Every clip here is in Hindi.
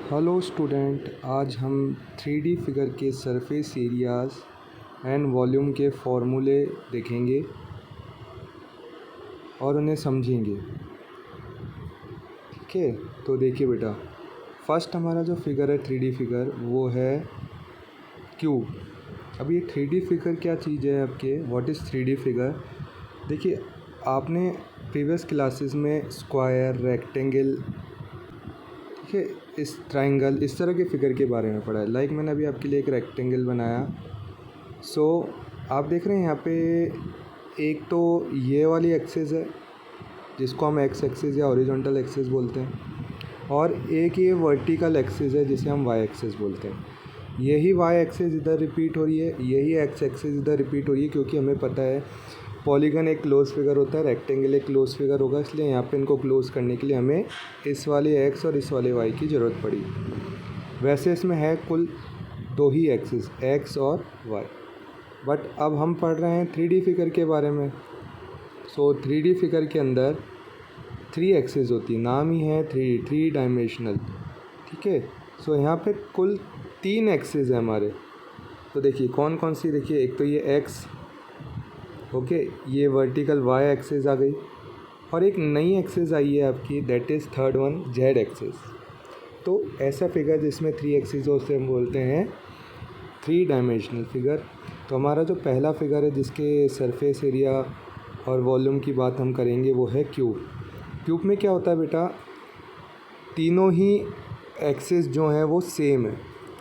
हेलो स्टूडेंट, आज हम 3D फिगर के सरफेस एरियाज़ एंड वॉल्यूम के फॉर्मूले देखेंगे और उन्हें समझेंगे। ठीक है, तो देखिए बेटा, फर्स्ट हमारा जो फिगर है 3D फिगर वो है क्यूब। अब ये 3D फिगर क्या चीज़ है आपके, व्हाट इज़ 3D फिगर। देखिए, आपने प्रीवियस क्लासेस में स्क्वायर, रेक्टेंगल, ठीक है, इस ट्रायंगल, इस तरह के फिगर के बारे में पढ़ा है। लाइक मैंने अभी आपके लिए एक रेक्टेंगल बनाया। सो आप देख रहे हैं यहाँ पे एक तो ये वाली एक्सिस है जिसको हम एक्स एक्सिस या हॉरिजॉन्टल एक्सिस बोलते हैं, और एक ये वर्टिकल एक्सिस है जिसे हम वाई एक्सिस बोलते हैं। यही वाई एक्सिस इधर रिपीट हो रही है, यही एक्स एक्सिस इधर रिपीट हो रही है, क्योंकि हमें पता है पॉलीगन एक क्लोज फिगर होता है, रेक्टेंगल एक क्लोज फिगर होगा, इसलिए यहाँ पे इनको क्लोज करने के लिए हमें इस वाले एक्स और इस वाले वाई की ज़रूरत पड़ी। वैसे इसमें है कुल दो ही एक्सिस, एक्स और वाई, बट अब हम पढ़ रहे हैं 3D फिगर के बारे में। सो 3D फिगर के अंदर 3 एक्सिस होती है, नाम ही है 3 डायमेंशनल। ठीक है, सो यहाँ पे कुल 3 एक्सिस है हमारे। तो देखिए कौन कौन सी, देखिए एक तो ये एक्स, ओके, ये वर्टिकल वाई एक्सिस आ गई, और एक नई एक्सिस आई है आपकी, that is third one, Z axis. तो ऐसा फिगर जिसमें 3 एक्सिस हो उसे हम बोलते हैं 3 डायमेंशनल फिगर। तो हमारा जो पहला फिगर है जिसके सरफेस एरिया और वॉल्यूम की बात हम करेंगे वो है क्यूब। क्यूब में क्या होता है बेटा, तीनों ही एक्सिस जो हैं वो सेम है,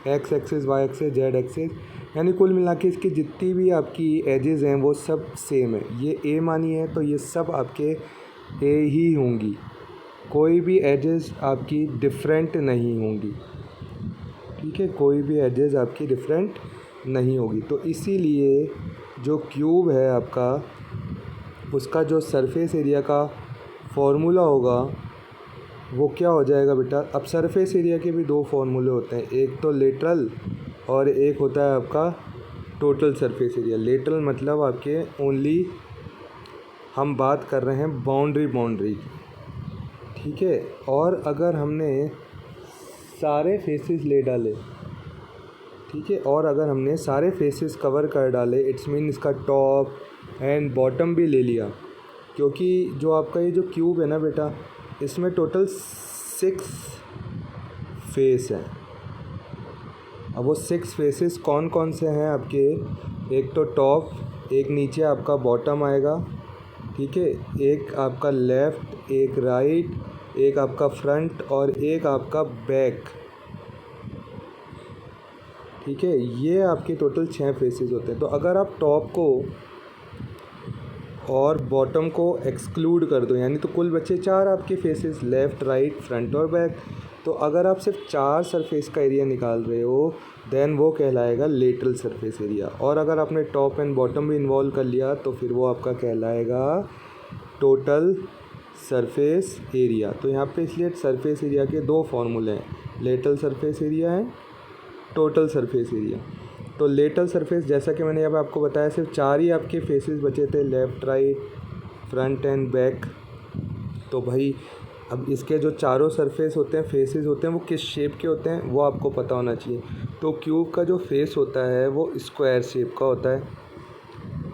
X axis, Y axis, Z axis, यानी कुल मिला के इसकी जितनी भी आपकी एजेस हैं वो सब सेम है। ये ए मानी है तो ये सब आपके ए ही होंगी, कोई भी एजेस आपकी डिफरेंट नहीं होंगी। ठीक है, कोई भी एजेस आपकी डिफरेंट नहीं होगी। तो इसीलिए जो क्यूब है आपका, उसका जो सरफेस एरिया का फॉर्मूला होगा वो क्या हो जाएगा बेटा। अब सरफेस एरिया के भी दो फॉर्मूले होते हैं, एक तो लेटरल और एक होता है आपका टोटल सरफेस एरिया। लेटरल मतलब आपके ओनली हम बात कर रहे हैं बाउंड्री की, ठीक है। और अगर हमने सारे फेसेस ले डाले, ठीक है, और अगर हमने सारे फेसेस कवर कर डाले, इट्स मीन इसका टॉप एंड बॉटम भी ले लिया, क्योंकि जो आपका ये जो क्यूब है ना बेटा, इसमें टोटल 6 फेस हैं। अब वो 6 फेसेस कौन कौन से हैं आपके, एक तो टॉप, एक नीचे आपका बॉटम आएगा, ठीक है, एक आपका लेफ़्ट, एक राइट, एक आपका फ्रंट और एक आपका बैक। ठीक है, ये आपके टोटल 6 फेसेस होते हैं। तो अगर आप टॉप को और बॉटम को एक्सक्लूड कर दो, यानी तो कुल बचे 4 आपके फेसेस, लेफ़्ट, राइट, फ्रंट और बैक। तो अगर आप सिर्फ 4 सरफेस का एरिया निकाल रहे हो, देन वो कहलाएगा लेटरल सरफेस एरिया। और अगर आपने टॉप एंड बॉटम भी इन्वॉल्व कर लिया तो फिर वो आपका कहलाएगा टोटल सरफेस एरिया। तो यहाँ पे इसलिए सरफेस एरिया के दो फॉर्मूले हैं, लेटरल सरफेस एरिया है, टोटल सरफेस एरिया। तो लेटरल सरफेस, जैसा कि मैंने अब आपको बताया, सिर्फ 4 ही आपके फेसेस बचे थे, left, right, front end back. तो भाई अब इसके जो चारों सरफेस होते हैं, फेसेस होते हैं, वो किस शेप के होते हैं वो आपको पता होना चाहिए। तो क्यूब का जो फेस होता है वो स्क्वायर शेप का होता है,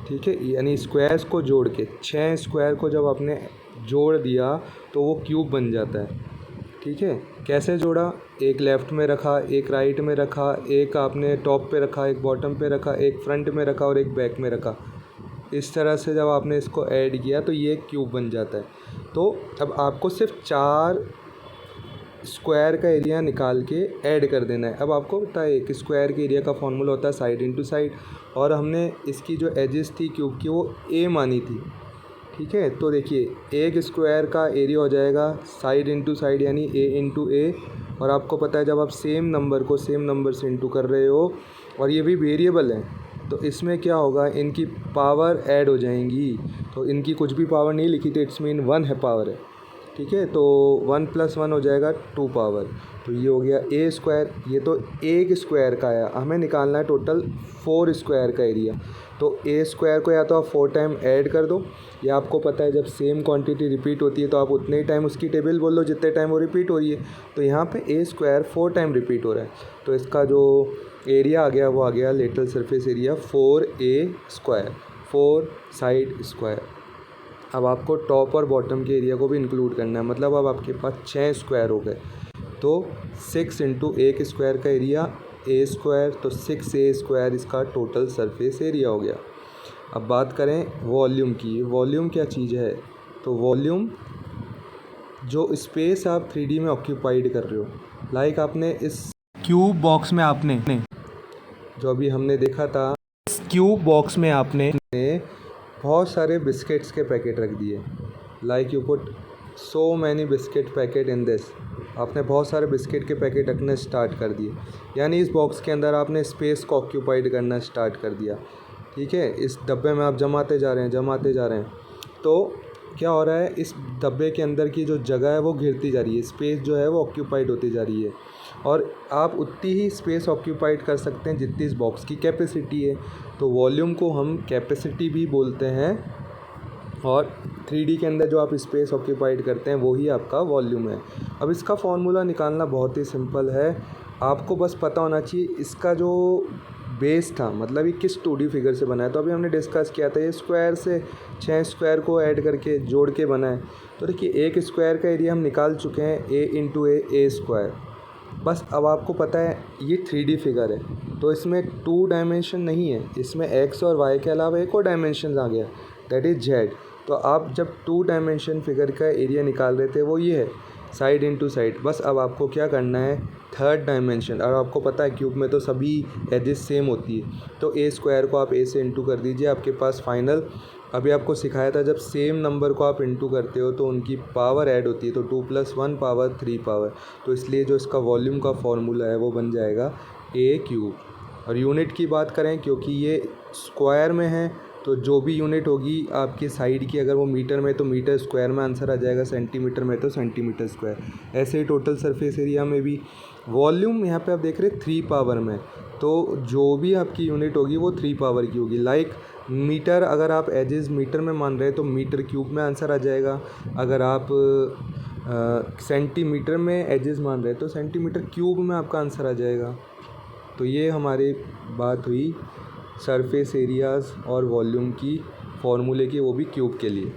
ठीक है, यानी स्क्वायर्स को जोड़ के 6 स्क्वायर को जब आपने जोड़ दिया तो वो क्यूब बन जाता है। ठीक है, कैसे जोड़ा, एक लेफ़्ट में रखा, एक राइट में रखा, एक आपने टॉप पे रखा, एक बॉटम पे रखा, एक फ्रंट में रखा और एक बैक में रखा। इस तरह से जब आपने इसको ऐड किया तो ये क्यूब बन जाता है। तो अब आपको सिर्फ 4 स्क्वायर का एरिया निकाल के ऐड कर देना है। अब आपको पता है एक स्क्वायर के एरिया का फॉर्मूला होता है साइड इंटू साइड, और हमने इसकी जो एजेस थी क्यूब की वो ए मानी थी। ठीक है, तो देखिए एक स्क्वायर का एरिया हो जाएगा साइड इंटू साइड, यानी ए इंटू ए। और आपको पता है जब आप सेम नंबर को सेम नंबर से इंटू कर रहे हो और ये भी वेरिएबल है, तो इसमें क्या होगा, इनकी पावर ऐड हो जाएंगी। तो इनकी कुछ भी पावर नहीं लिखी थी, इट्स मीन 1 है पावर है। ठीक है। तो 1 + 1 हो जाएगा 2 पावर, तो ये हो गया ए स्क्वायर। ये तो एक स्क्वायर का आया, हमें निकालना है टोटल 4 स्क्वायर का एरिया। तो ए स्क्वायर को या तो आप 4 टाइम ऐड कर दो, या आपको पता है जब सेम क्वांटिटी रिपीट होती है तो आप उतने ही टाइम उसकी टेबल बोल लो जितने टाइम वो रिपीट हो रही है। तो यहाँ पे ए स्क्वायर 4 टाइम रिपीट हो रहा है, तो इसका जो एरिया आ गया वो आ गया lateral surface area 4a square, 4 side square. अब आपको टॉप और बॉटम के एरिया को भी इंक्लूड करना है, मतलब अब आपके पास 6 स्क्वायर हो गए। तो 6 × 1 स्क्वायर का एरिया ए स्क्वायर, तो 6a स्क्वायर इसका टोटल सरफेस एरिया हो गया। अब बात करें वॉल्यूम की। वॉल्यूम क्या चीज़ है? तो वॉल्यूम जो स्पेस आप 3D में ऑक्यूपाइड कर रहे हो, लाइक आपने इस क्यूब बॉक्स में आपने जो अभी हमने देखा था, इस क्यूब बॉक्स में आपने बहुत सारे बिस्किट्स के पैकेट रख दिए, like you put so many biscuit packet in this. आपने बहुत सारे बिस्किट के पैकेट रखना स्टार्ट कर दिए, यानी इस बॉक्स के अंदर आपने स्पेस को ऑक्यूपाइड करना स्टार्ट कर दिया। ठीक है, इस डब्बे में आप जमाते जा रहे हैं। तो क्या हो रहा है, इस डब्बे के अंदर की जो जगह है वो घिरती जा रही है, स्पेस जो है वो ऑक्यूपाइड होती जा रही है, और आप उतनी ही स्पेस ऑक्यूपाइड कर सकते हैं जितनी इस बॉक्स की कैपेसिटी है। तो वॉल्यूम को हम कैपेसिटी भी बोलते हैं, और 3D के अंदर जो आप स्पेस ऑक्यूपाइड करते हैं वो ही आपका वॉल्यूम है। अब इसका फॉर्मूला निकालना बहुत ही सिंपल है, आपको बस पता होना चाहिए इसका जो बेस था, मतलब ये किस 2D फिगर से बना है। तो अभी हमने डिस्कस किया था ये स्क्वायर से 6 स्क्वायर को ऐड करके जोड़ के बना है। तो देखिए एक स्क्वायर का एरिया हम निकाल चुके हैं, a × a स्क्वायर। बस अब आपको पता है ये 3D फिगर है, तो इसमें 2 डायमेंशन नहीं है, इसमें x और y के अलावा एक और डायमेंशन आ गया, दैट इज़ z। तो आप जब 2 डायमेंशन फिगर का एरिया निकाल रहे थे वो ये है, साइड इनटू साइड। बस अब आपको क्या करना है, 3rd डायमेंशन, और आपको पता है क्यूब में तो सभी एजेस सेम होती है, तो a स्क्वायर को आप a से इंटू कर दीजिए, आपके पास फाइनल। अभी आपको सिखाया था जब सेम नंबर को आप इंटू करते हो तो उनकी पावर ऐड होती है, तो 2 + 1 पावर 3 पावर, तो इसलिए जो इसका वॉल्यूम का फॉर्मूला है वो बन जाएगा a³। और यूनिट की बात करें, क्योंकि ये स्क्वायर में है तो जो भी यूनिट होगी आपके साइड की, अगर वो मीटर में तो मीटर स्क्वायर में आंसर आ जाएगा, सेंटीमीटर में तो सेंटीमीटर स्क्वायर। ऐसे ही टोटल सरफेस एरिया में भी वॉल्यूम यहाँ पे आप देख रहे हैं 3 पावर में, तो जो भी आपकी यूनिट होगी वो 3 पावर की होगी। लाइक मीटर, अगर आप एजेस मीटर में मान रहे हैं तो मीटर क्यूब में आंसर आ जाएगा, अगर आप सेंटीमीटर में एजेस मान रहे हैं तो सेंटीमीटर क्यूब में आपका आंसर आ जाएगा। तो ये हमारी बात हुई सरफेस एरियाज़ और वॉल्यूम की फॉर्मूले की, वो भी क्यूब के लिए।